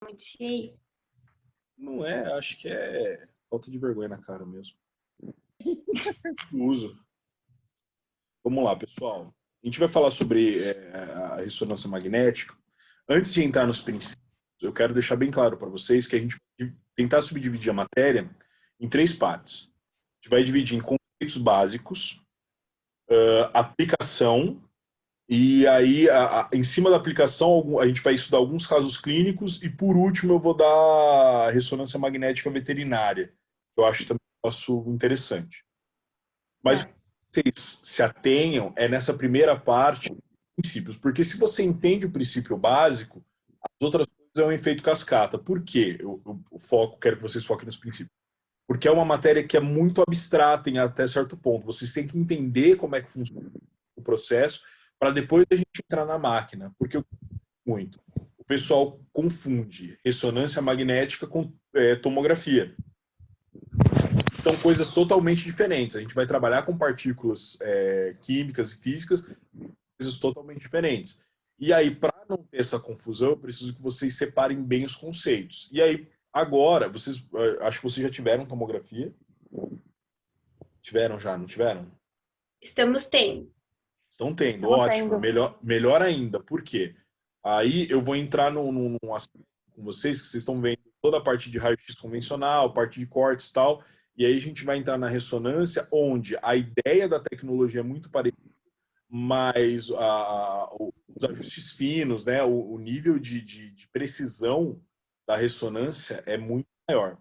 muito cheio. Não é, acho que é falta de vergonha na cara mesmo. Uso. Vamos lá, pessoal. A gente vai falar sobre a ressonância magnética. Antes de entrar nos princípios, eu quero deixar bem claro para vocês que a gente vai tentar subdividir a matéria em três partes. A gente vai dividir em conceitos básicos, aplicação, e aí, em cima da aplicação, a gente vai estudar alguns casos clínicos, e por último eu vou dar ressonância magnética veterinária, que eu acho também um negócio interessante. Mas o que vocês se atenham é nessa primeira parte, princípios, porque se você entende o princípio básico, as outras coisas é um efeito cascata. Por quê? Quero que vocês foquem nos princípios. Porque é uma matéria que é muito abstrata em até certo ponto. Vocês têm que entender como é que funciona o processo para depois a gente entrar na máquina. Porque muito. O pessoal confunde ressonância magnética com tomografia. São coisas totalmente diferentes. A gente vai trabalhar com partículas químicas e físicas, coisas totalmente diferentes. E aí, para não ter essa confusão, eu preciso que vocês separem bem os conceitos. E aí, agora, acho que vocês já tiveram tomografia. Tiveram já, não tiveram? Estamos tendo. Estão tendo, ótimo. Melhor ainda. Por quê? Aí eu vou entrar num aspecto com vocês, que vocês estão vendo toda a parte de raio-x convencional, parte de cortes e tal, e aí a gente vai entrar na ressonância, onde a ideia da tecnologia é muito parecida, mas os ajustes finos, né, o nível de precisão da ressonância é muito maior.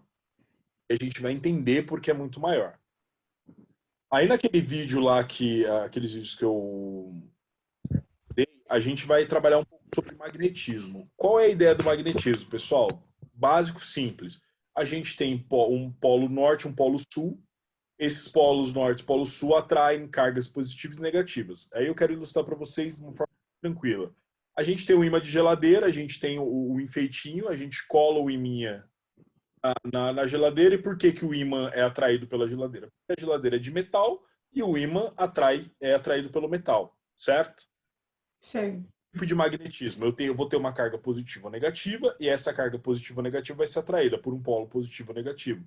E a gente vai entender porque é muito maior. Aí naquele vídeo lá, aqueles vídeos que eu dei, a gente vai trabalhar um pouco sobre magnetismo. Qual é a ideia do magnetismo, pessoal? Básico, simples. A gente tem um polo norte, um polo sul. Esses polos norte e polo sul atraem cargas positivas e negativas. Aí eu quero ilustrar para vocês de uma forma tranquila. A gente tem o ímã de geladeira, a gente tem o enfeitinho, a gente cola o iminha na geladeira. E por que, que o ímã é atraído pela geladeira? Porque a geladeira é de metal e o ímã é atraído pelo metal, certo? Sim. Tipo de magnetismo. Eu vou ter uma carga positiva ou negativa, e essa carga positiva ou negativa vai ser atraída por um polo positivo ou negativo.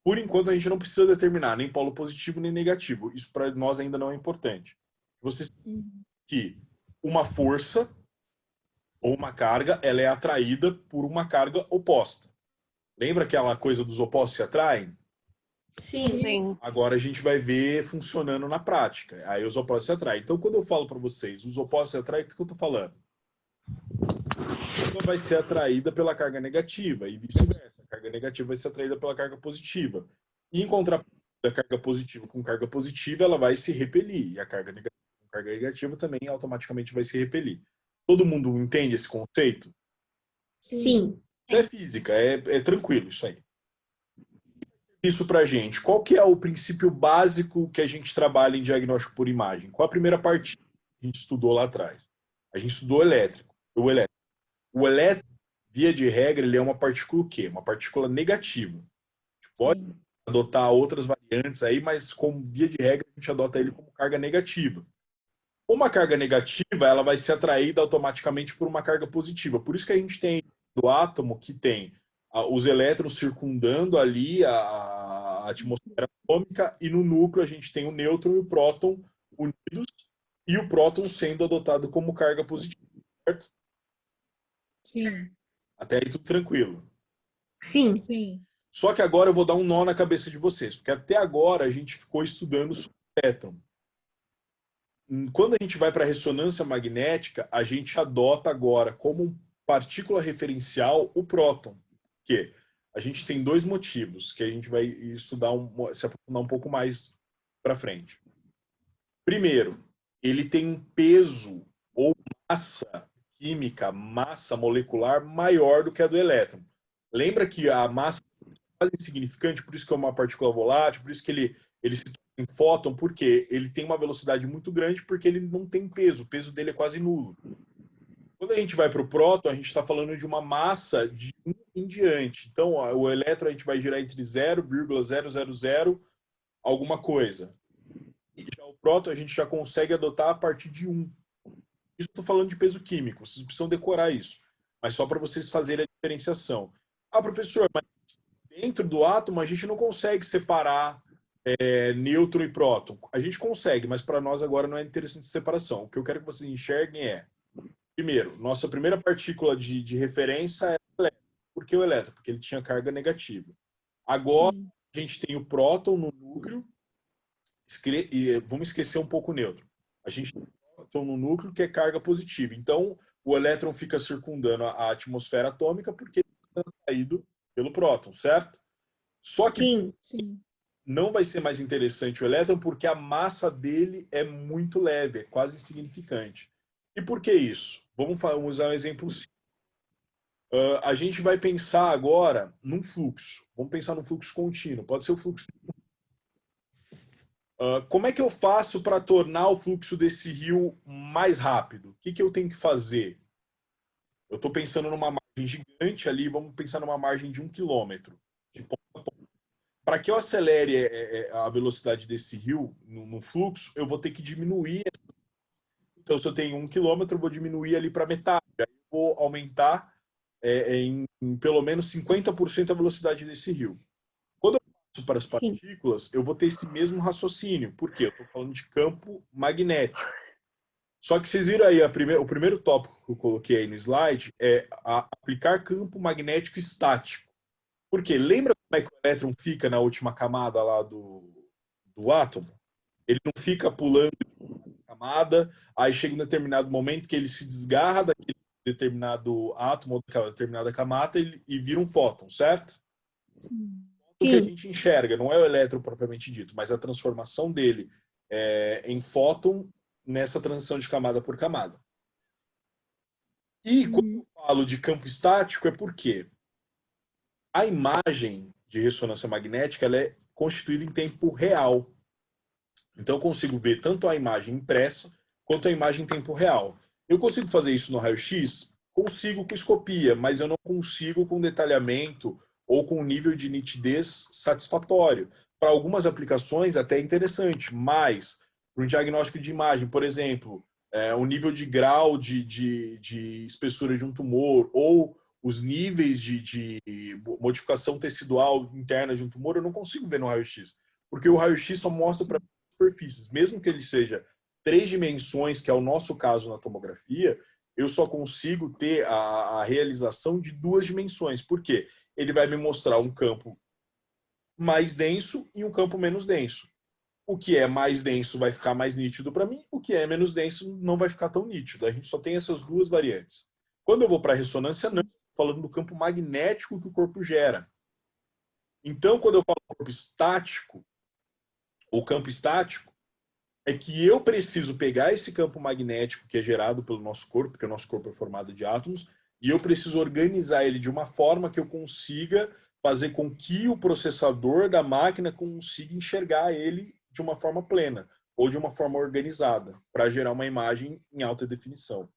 Por enquanto, a gente não precisa determinar nem polo positivo nem negativo. Isso para nós ainda não é importante. Você sabe que uma força ou uma carga, ela é atraída por uma carga oposta. Lembra aquela coisa dos opostos se atraem? Sim. Agora a gente vai ver funcionando na prática. Aí os opostos se atraem. Então, quando eu falo para vocês, os opostos se atraem, o que eu estou falando? Vai ser atraída pela carga negativa e vice-versa. A carga negativa vai ser atraída pela carga positiva. E em contraponto, a carga positiva com carga positiva, ela vai se repelir. E a carga negativa com carga negativa também automaticamente vai se repelir. Todo mundo entende esse conceito? Sim. Isso é física, é tranquilo isso aí. Isso pra gente. Qual que é o princípio básico que a gente trabalha em diagnóstico por imagem? Qual a primeira parte que a gente estudou lá atrás? A gente estudou o elétrico. O elétrico, via de regra, ele é uma partícula o quê? Uma partícula negativa. A gente pode adotar outras variantes aí, mas como via de regra, a gente adota ele como carga negativa. Uma carga negativa, ela vai ser atraída automaticamente por uma carga positiva. Por isso que a gente tem do átomo que tem os elétrons circundando ali a atmosfera atômica, e no núcleo a gente tem o nêutron e o próton unidos, e o próton sendo adotado como carga positiva, certo? Sim. Até aí tudo tranquilo. Sim. Sim. Só que agora eu vou dar um nó na cabeça de vocês, porque até agora a gente ficou estudando sobre o elétron. Quando a gente vai para a ressonância magnética, a gente adota agora como partícula referencial o próton. Por quê? A gente tem dois motivos que a gente vai estudar, se aprofundar um pouco mais para frente. Primeiro, ele tem um peso ou massa química, massa molecular maior do que a do elétron. Lembra que a massa é quase insignificante, por isso que é uma partícula volátil, por isso que ele se torna em fóton, porque ele tem uma velocidade muito grande, porque ele não tem peso, o peso dele é quase nulo. Quando a gente vai para o próton, a gente está falando de uma massa de 1 em diante. Então, o elétron a gente vai girar entre 0,000 alguma coisa. E já o próton a gente já consegue adotar a partir de 1. Isso eu estou falando de peso químico, vocês precisam decorar isso. mas só para vocês fazerem a diferenciação. Ah, professor, mas dentro do átomo a gente não consegue separar nêutron e próton. A gente consegue, mas para nós agora não é interessante separação. O que eu quero que vocês enxerguem é, primeiro, nossa primeira partícula de referência é o elétron. Por que o elétron? Porque ele tinha carga negativa. Agora, Sim. a gente tem o próton no núcleo, e vamos esquecer um pouco o nêutron. A gente tem o próton no núcleo, que é carga positiva. Então, o elétron fica circundando a atmosfera atômica porque ele está atraído pelo próton, certo? Só que Sim. Sim. não vai ser mais interessante o elétron porque a massa dele é muito leve, é quase insignificante. E por que isso? Vamos usar um exemplo simples. A gente vai pensar agora num fluxo. Vamos pensar num fluxo contínuo. Pode ser o fluxo. Como é que eu faço para tornar o fluxo desse rio mais rápido? O que eu tenho que fazer? Eu estou pensando numa margem gigante ali, vamos pensar numa margem de 1 quilômetro. Para que eu acelere a velocidade desse rio no fluxo, eu vou ter que diminuir. Então, se eu tenho 1 quilômetro, eu vou diminuir ali para metade. Aí eu vou aumentar em pelo menos 50% a velocidade desse rio. Quando eu passo para as partículas, eu vou ter esse mesmo raciocínio. Por quê? Eu estou falando de campo magnético. Só que vocês viram aí, o primeiro tópico que eu coloquei aí no slide é aplicar campo magnético estático. Por quê? Lembra como é que o elétron fica na última camada lá do átomo? Ele não fica pulando de camada, aí chega um determinado momento que ele se desgarra daquele determinado átomo, ou daquela determinada camada, e vira um fóton, certo? Sim. O que a gente enxerga não é o elétron propriamente dito, mas a transformação dele em fóton nessa transição de camada por camada. E quando eu falo de campo estático é porque a imagem de ressonância magnética ela é constituída em tempo real. Então eu consigo ver tanto a imagem impressa quanto a imagem em tempo real. Eu consigo fazer isso no raio-x? Consigo com escopia, mas eu não consigo com detalhamento ou com nível de nitidez satisfatório. Para algumas aplicações até é interessante, mas para um diagnóstico de imagem, por exemplo, o nível de grau de espessura de um tumor ou os níveis de modificação tecidual interna de um tumor, eu não consigo ver no raio-x. Porque o raio-x só mostra para superfícies. Mesmo que ele seja 3 dimensões, que é o nosso caso na tomografia, eu só consigo ter a realização de 2 dimensões. Por quê? Ele vai me mostrar um campo mais denso e um campo menos denso. O que é mais denso vai ficar mais nítido para mim, o que é menos denso não vai ficar tão nítido. A gente só tem essas 2 variantes. Quando eu vou para a ressonância, não, falando do campo magnético que o corpo gera. Então, quando eu falo corpo estático, ou campo estático, é que eu preciso pegar esse campo magnético que é gerado pelo nosso corpo, porque o nosso corpo é formado de átomos, e eu preciso organizar ele de uma forma que eu consiga fazer com que o processador da máquina consiga enxergar ele de uma forma plena, ou de uma forma organizada, para gerar uma imagem em alta definição.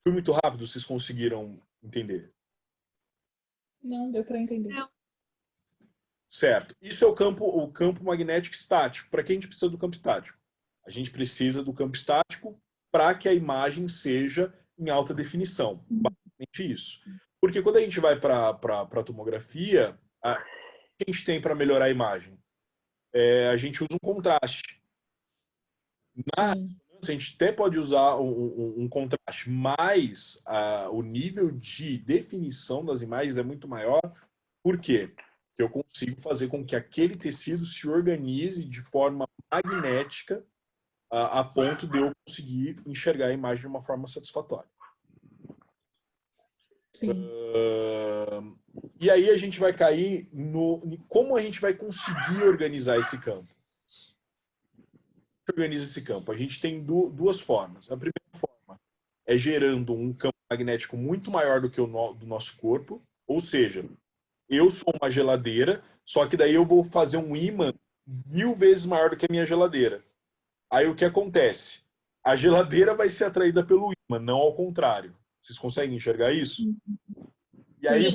Foi muito rápido? Vocês conseguiram entender? Não, deu para entender. Certo. Isso é o campo magnético estático. Para que a gente precisa do campo estático? A gente precisa do campo estático para que a imagem seja em alta definição. Basicamente isso. Porque quando a gente vai para a tomografia, o que a gente tem para melhorar a imagem? A gente usa um contraste. Na ressonância, a gente até pode usar um contraste, mas o nível de definição das imagens é muito maior. Por quê? Que eu consigo fazer com que aquele tecido se organize de forma magnética a ponto de eu conseguir enxergar a imagem de uma forma satisfatória. Sim. E aí a gente vai cair no como a gente vai conseguir organizar esse campo. Organiza esse campo. A gente tem 2 formas. A primeira forma é gerando um campo magnético muito maior do que o do nosso corpo, ou seja, eu sou uma geladeira, só que daí eu vou fazer um ímã 1000 vezes maior do que a minha geladeira. Aí o que acontece? A geladeira vai ser atraída pelo ímã, não ao contrário. Vocês conseguem enxergar isso? E aí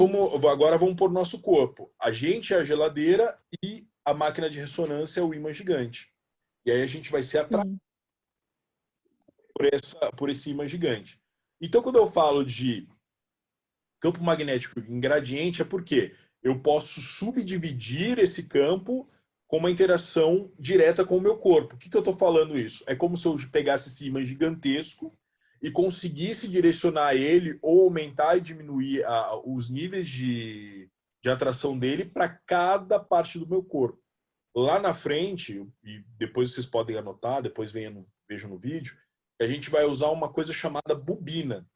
agora vamos pôr o nosso corpo. A gente é a geladeira e a máquina de ressonância é o ímã gigante. E aí a gente vai ser atraído por esse ímã gigante. Então quando eu falo de Campo magnético em gradiente é porque eu posso subdividir esse campo com uma interação direta com o meu corpo. O que eu estou falando isso? É como se eu pegasse esse ímã gigantesco e conseguisse direcionar ele ou aumentar e diminuir os níveis de atração dele para cada parte do meu corpo. Lá na frente, e depois vocês podem anotar, depois vejam no vídeo, a gente vai usar uma coisa chamada bobina,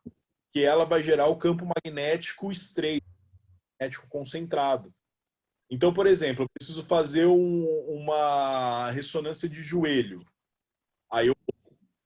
que ela vai gerar o campo magnético estreito, magnético concentrado. Então, por exemplo, eu preciso fazer uma ressonância de joelho. Aí eu vou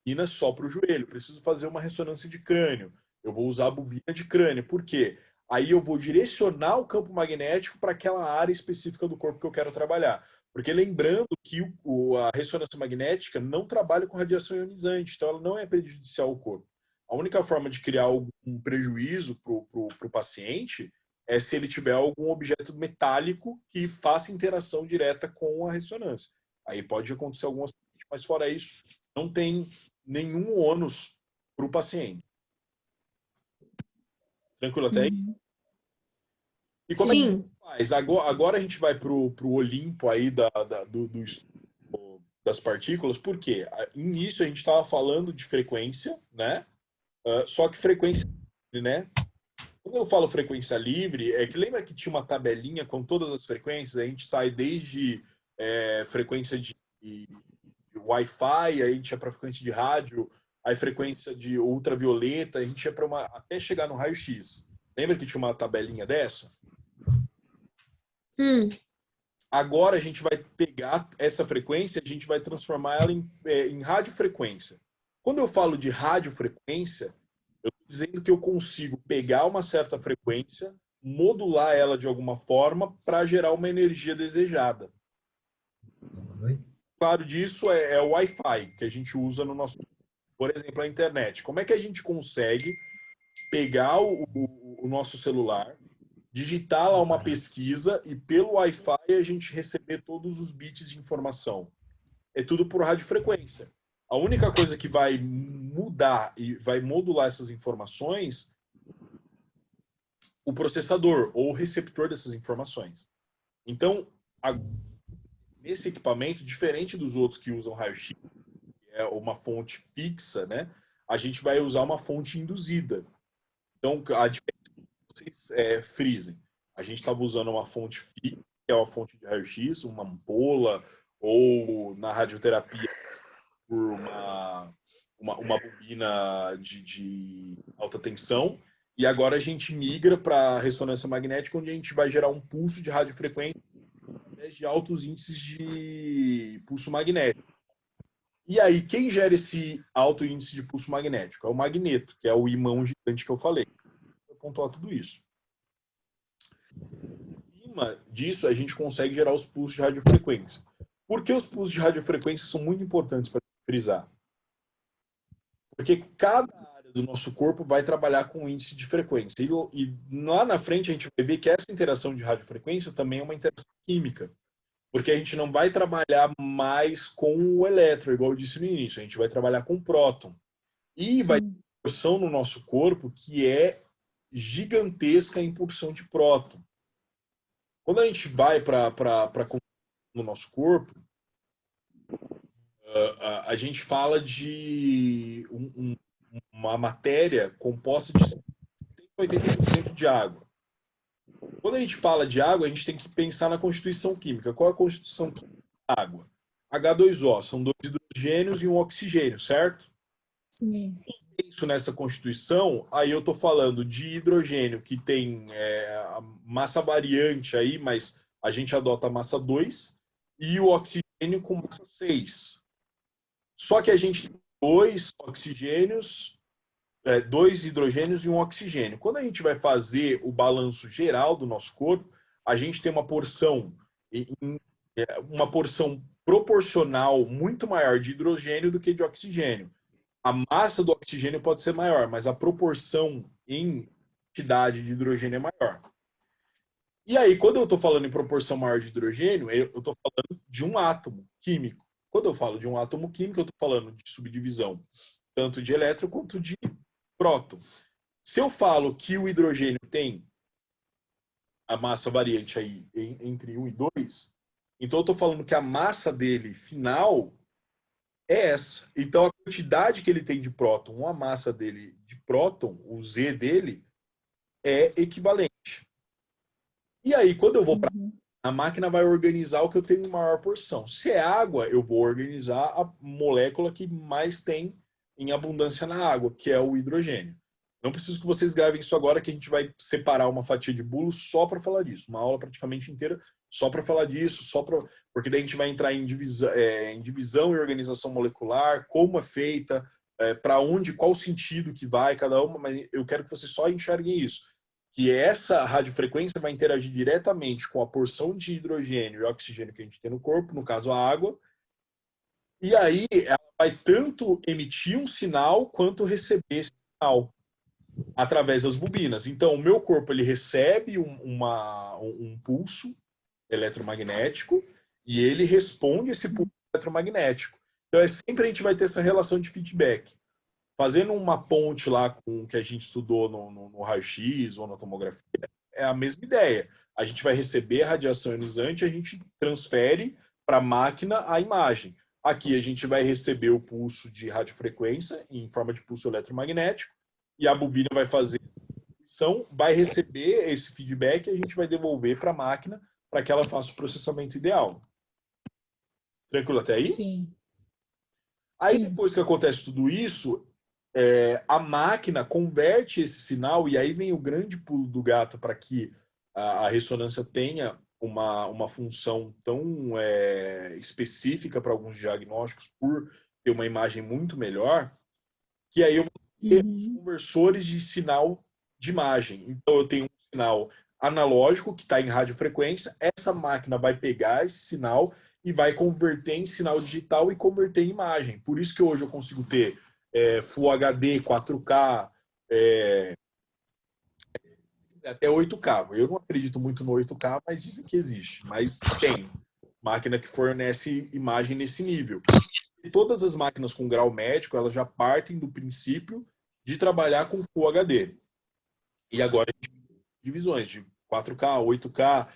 bobina só para o joelho. Preciso fazer uma ressonância de crânio. Eu vou usar a bobina de crânio. Por quê? Aí eu vou direcionar o campo magnético para aquela área específica do corpo que eu quero trabalhar. Porque lembrando que a ressonância magnética não trabalha com radiação ionizante, então ela não é prejudicial ao corpo. A única forma de criar algum prejuízo para o paciente é se ele tiver algum objeto metálico que faça interação direta com a ressonância. Aí pode acontecer algum acidente, mas fora isso, não tem nenhum ônus para o paciente. Tranquilo até aí? E como é que faz? Agora a gente vai para o Olimpo aí do estudo das partículas, porque início a gente estava falando de frequência, né? Só que frequência, né? Quando eu falo frequência livre, é que lembra que tinha uma tabelinha com todas as frequências? A gente sai desde frequência de Wi-Fi, aí a gente ia para frequência de rádio, aí frequência de ultravioleta, a gente ia para até chegar no raio-x. Lembra que tinha uma tabelinha dessa? Agora a gente vai pegar essa frequência, a gente vai transformar ela em radiofrequência. Quando eu falo de radiofrequência, eu estou dizendo que eu consigo pegar uma certa frequência, modular ela de alguma forma para gerar uma energia desejada. Claro disso é o Wi-Fi que a gente usa no nosso, por exemplo, a internet. Como é que a gente consegue pegar o nosso celular, digitar lá uma pesquisa e pelo Wi-Fi a gente receber todos os bits de informação? É tudo por radiofrequência. A única coisa que vai mudar e vai modular essas informações, o processador ou o receptor dessas informações. Então, nesse equipamento, diferente dos outros que usam raio-x, que é uma fonte fixa, né? A gente vai usar uma fonte induzida. Então, a diferença que vocês frisem. A gente estava usando uma fonte fixa, que é uma fonte de raio-x, uma ampola, ou na radioterapia por uma bobina de alta tensão, e agora a gente migra para a ressonância magnética, onde a gente vai gerar um pulso de radiofrequência através de altos índices de pulso magnético. E aí, quem gera esse alto índice de pulso magnético? É o magneto, que é o imã gigante que eu falei. Vou pontuar tudo isso. Em cima disso, a gente consegue gerar os pulsos de radiofrequência. Por que os pulsos de radiofrequência são muito importantes para frisar? Porque cada área do nosso corpo vai trabalhar com um índice de frequência. E lá na frente a gente vai ver que essa interação de radiofrequência também é uma interação química. Porque a gente não vai trabalhar mais com o elétron, igual eu disse no início. A gente vai trabalhar com o próton. E vai ter uma porção no nosso corpo que é gigantesca em porção de próton. Quando a gente vai para no nosso corpo, a gente fala de uma matéria composta de 80% de água. Quando a gente fala de água, a gente tem que pensar na constituição química. Qual é a constituição química da água? H2O, são 2 hidrogênios e um oxigênio, certo? Sim. Isso nessa constituição, aí eu estou falando de hidrogênio que tem a massa variante aí, mas a gente adota a massa 2, e o oxigênio com massa 6. Só que a gente tem 2 oxigênios, 2 hidrogênios e um oxigênio. Quando a gente vai fazer o balanço geral do nosso corpo, a gente tem uma porção proporcional muito maior de hidrogênio do que de oxigênio. A massa do oxigênio pode ser maior, mas a proporção em quantidade de hidrogênio é maior. E aí, quando eu estou falando em proporção maior de hidrogênio, eu estou falando de um átomo químico. Quando eu falo de um átomo químico, eu estou falando de subdivisão tanto de elétron quanto de próton. Se eu falo que o hidrogênio tem a massa variante aí entre 1 e 2, então eu estou falando que a massa dele final é essa. Então a quantidade que ele tem de próton, a massa dele de próton, o Z dele, é equivalente. E aí, quando eu vou para a máquina vai organizar o que eu tenho em maior porção. Se é água, eu vou organizar a molécula que mais tem em abundância na água, que é o hidrogênio. Não preciso que vocês gravem isso agora, que a gente vai separar uma fatia de bolo só para falar disso. Uma aula praticamente inteira só para falar disso, porque daí a gente vai entrar em divisão e organização molecular, como é feita, para onde, qual sentido que vai cada uma, mas eu quero que vocês só enxerguem isso. Que essa radiofrequência vai interagir diretamente com a porção de hidrogênio e oxigênio que a gente tem no corpo, no caso a água, e aí ela vai tanto emitir um sinal quanto receber esse sinal através das bobinas. Então, o meu corpo ele recebe um pulso eletromagnético e ele responde esse pulso eletromagnético. Então, sempre a gente vai ter essa relação de feedback. Fazendo uma ponte lá com o que a gente estudou no raio-x ou na tomografia, é a mesma ideia. A gente vai receber a radiação ionizante, a gente transfere para a máquina a imagem. Aqui a gente vai receber o pulso de radiofrequência em forma de pulso eletromagnético e a bobina vai fazer vai receber esse feedback e a gente vai devolver para a máquina para que ela faça o processamento ideal. Tranquilo até aí? Sim. Aí, Sim. depois que acontece tudo isso, a máquina converte esse sinal, e aí vem o grande pulo do gato para que a ressonância tenha uma função tão específica para alguns diagnósticos, por ter uma imagem muito melhor, que aí eu vou ter os conversores de sinal de imagem. Então, eu tenho um sinal analógico que está em radiofrequência, essa máquina vai pegar esse sinal e vai converter em sinal digital e converter em imagem. Por isso que hoje eu consigo ter Full HD, 4K, até 8K. Eu não acredito muito no 8K, mas dizem que existe. Mas tem máquina que fornece imagem nesse nível. E todas as máquinas com grau médico, elas já partem do princípio de trabalhar com Full HD. E agora a gente tem divisões de 4K, 8K,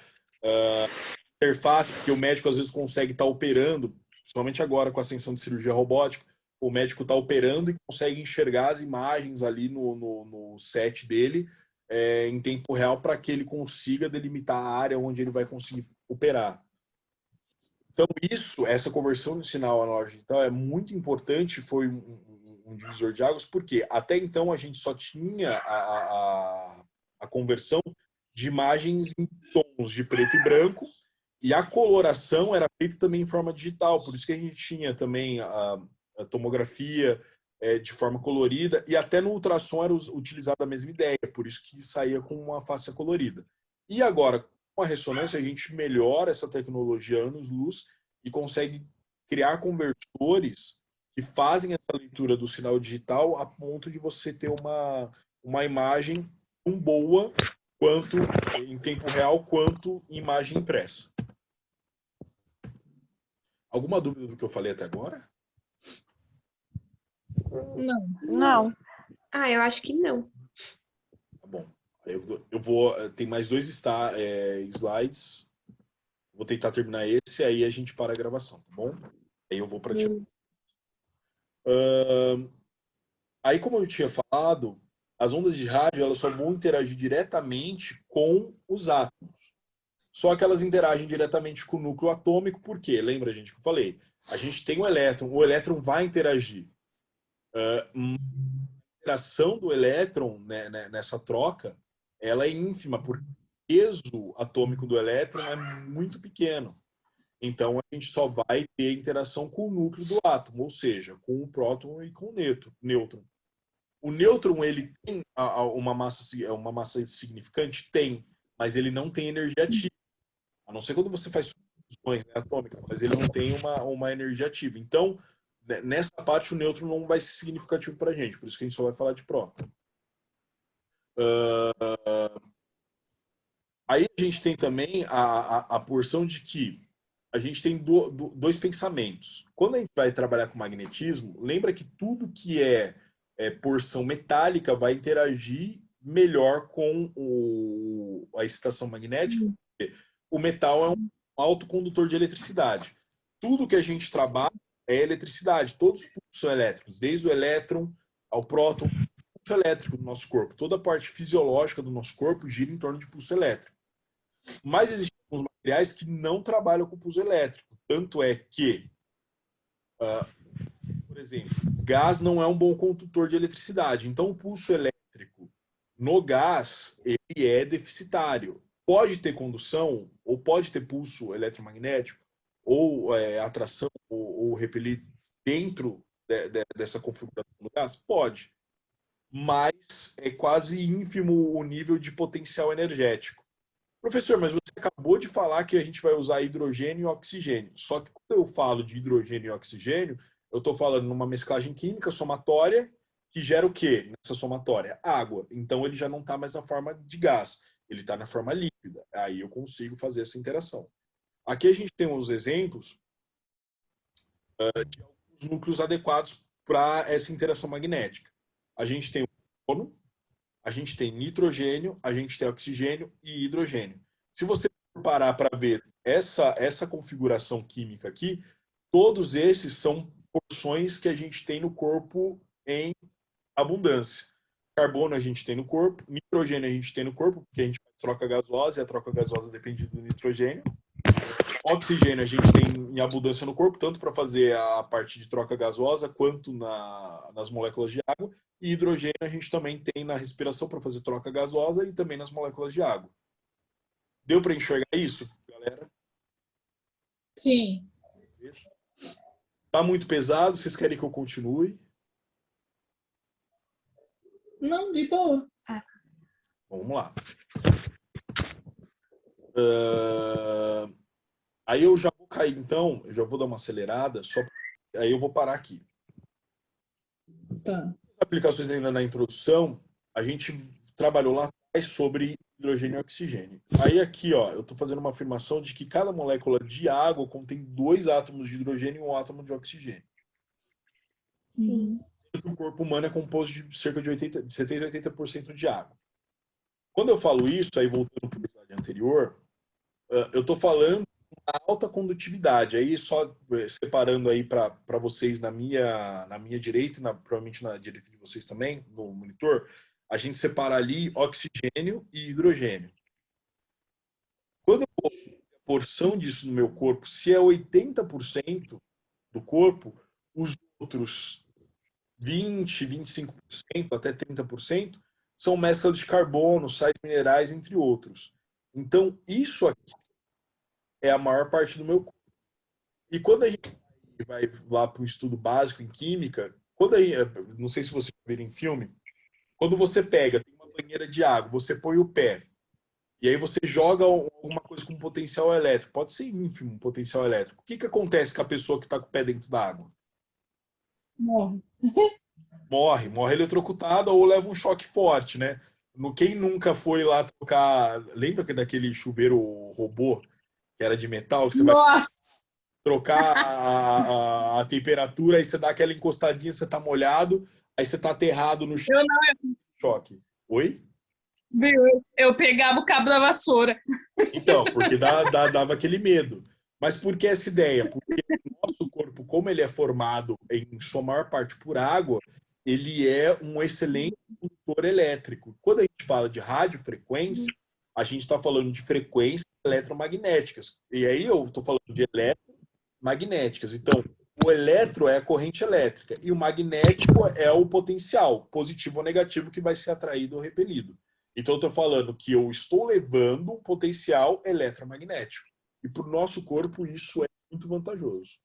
interface, porque o médico às vezes consegue estar operando, principalmente agora com a ascensão de cirurgia robótica, o médico está operando e consegue enxergar as imagens ali no set dele em tempo real para que ele consiga delimitar a área onde ele vai conseguir operar. Então essa conversão de sinal analógico digital é muito importante, foi um divisor de águas, porque até então a gente só tinha a conversão de imagens em tons de preto e branco, e a coloração era feita também em forma digital, por isso que a gente tinha também a tomografia de forma colorida, e até no ultrassom era utilizada a mesma ideia, por isso que saía com uma face colorida. E agora, com a ressonância, a gente melhora essa tecnologia anos-luz e consegue criar conversores que fazem essa leitura do sinal digital a ponto de você ter uma imagem tão boa quanto em tempo real quanto em imagem impressa. Alguma dúvida do que eu falei até agora? Não. Não. Eu acho que não. Tá bom. Eu vou. Tem mais 2 slides. Vou tentar terminar esse, aí a gente para a gravação, tá bom? Aí eu vou para ti. Aí, como eu tinha falado, as ondas de rádio elas só vão interagir diretamente com os átomos. Só que elas interagem diretamente com o núcleo atômico, por quê? Lembra, gente, que eu falei? A gente tem o elétron vai interagir. A interação do elétron nessa troca, ela é ínfima, porque o peso atômico do elétron é muito pequeno. Então, a gente só vai ter interação com o núcleo do átomo, ou seja, com o próton e com o nêutron. O nêutron, ele tem uma massa significante? Tem, mas ele não tem energia ativa. A não ser quando você faz fusões atômicas, mas ele não tem uma energia ativa. Então, nessa parte, o nêutron não vai ser significativo para a gente, por isso que a gente só vai falar de próton. Aí a gente tem também a porção de que a gente tem 2 pensamentos. Quando a gente vai trabalhar com magnetismo, lembra que tudo que é porção metálica vai interagir melhor com a excitação magnética. O metal é um autocondutor de eletricidade. Tudo que a gente trabalha é eletricidade. Todos os pulsos são elétricos, desde o elétron ao próton, pulso elétrico do nosso corpo. Toda a parte fisiológica do nosso corpo gira em torno de pulso elétrico. Mas existem alguns materiais que não trabalham com pulso elétrico. Tanto é que, por exemplo, gás não é um bom condutor de eletricidade. Então, o pulso elétrico no gás, ele é deficitário. Pode ter condução, ou pode ter pulso eletromagnético, ou atração, ou repelir dentro dessa configuração do gás? Pode. Mas é quase ínfimo o nível de potencial energético. Professor, mas você acabou de falar que a gente vai usar hidrogênio e oxigênio. Só que quando eu falo de hidrogênio e oxigênio, eu estou falando numa mesclagem química somatória que gera o quê nessa somatória? Água. Então ele já não está mais na forma de gás, ele está na forma líquida. Aí eu consigo fazer essa interação. Aqui a gente tem uns exemplos de alguns núcleos adequados para essa interação magnética. A gente tem o carbono, a gente tem nitrogênio, a gente tem oxigênio e hidrogênio. Se você parar para ver essa configuração química aqui, todos esses são porções que a gente tem no corpo em abundância. Carbono a gente tem no corpo, nitrogênio a gente tem no corpo, porque a gente faz troca gasosa e a troca gasosa depende do nitrogênio. Oxigênio a gente tem em abundância no corpo, tanto para fazer a parte de troca gasosa, quanto nas moléculas de água. E hidrogênio a gente também tem na respiração para fazer troca gasosa e também nas moléculas de água. Deu para enxergar isso, galera? Sim. Tá muito pesado? Vocês querem que eu continue? Não, de boa. Vamos lá. Aí eu já vou cair, então, eu já vou dar uma acelerada, aí eu vou parar aqui. Tá. Aplicações ainda na introdução, a gente trabalhou lá atrás sobre hidrogênio e oxigênio. Aí aqui, ó, eu estou fazendo uma afirmação de que cada molécula de água contém 2 átomos de hidrogênio e 1 átomo de oxigênio. O corpo humano é composto de cerca de 70% a 80% de água. Quando eu falo isso, aí voltando para o slide anterior, eu estou falando da alta condutividade. Aí só separando aí para vocês na minha direita e provavelmente na direita de vocês também, no monitor, a gente separa ali oxigênio e hidrogênio. Quando eu coloco a porção disso no meu corpo, se é 80% do corpo, os outros 20%, 25%, até 30% são mesclas de carbono, sais minerais, entre outros. Então, isso aqui é a maior parte do meu corpo. E quando a gente vai lá para o estudo básico em química, não sei se vocês viram em filme, quando você pega, tem uma banheira de água, você põe o pé, e aí você joga alguma coisa com potencial elétrico, pode ser ínfimo potencial elétrico. O que acontece com a pessoa que está com o pé dentro da água? Morre eletrocutada ou leva um choque forte, né? Quem nunca foi lá trocar... Lembra daquele chuveiro robô que era de metal? Que você vai trocar a temperatura, aí você dá aquela encostadinha, você tá molhado, aí você tá aterrado no chão. Choque. Oi? Eu pegava o cabo da vassoura. Então, porque dava aquele medo. Mas por que essa ideia? Porque o nosso corpo, como ele é formado em sua maior parte por água, ele é um excelente condutor elétrico. Quando a gente fala de radiofrequência, a gente está falando de frequências eletromagnéticas. E aí eu estou falando de eletromagnéticas. Então, o eletro é a corrente elétrica e o magnético é o potencial, positivo ou negativo, que vai ser atraído ou repelido. Então, eu estou falando que eu estou levando um potencial eletromagnético. E para o nosso corpo, isso é muito vantajoso.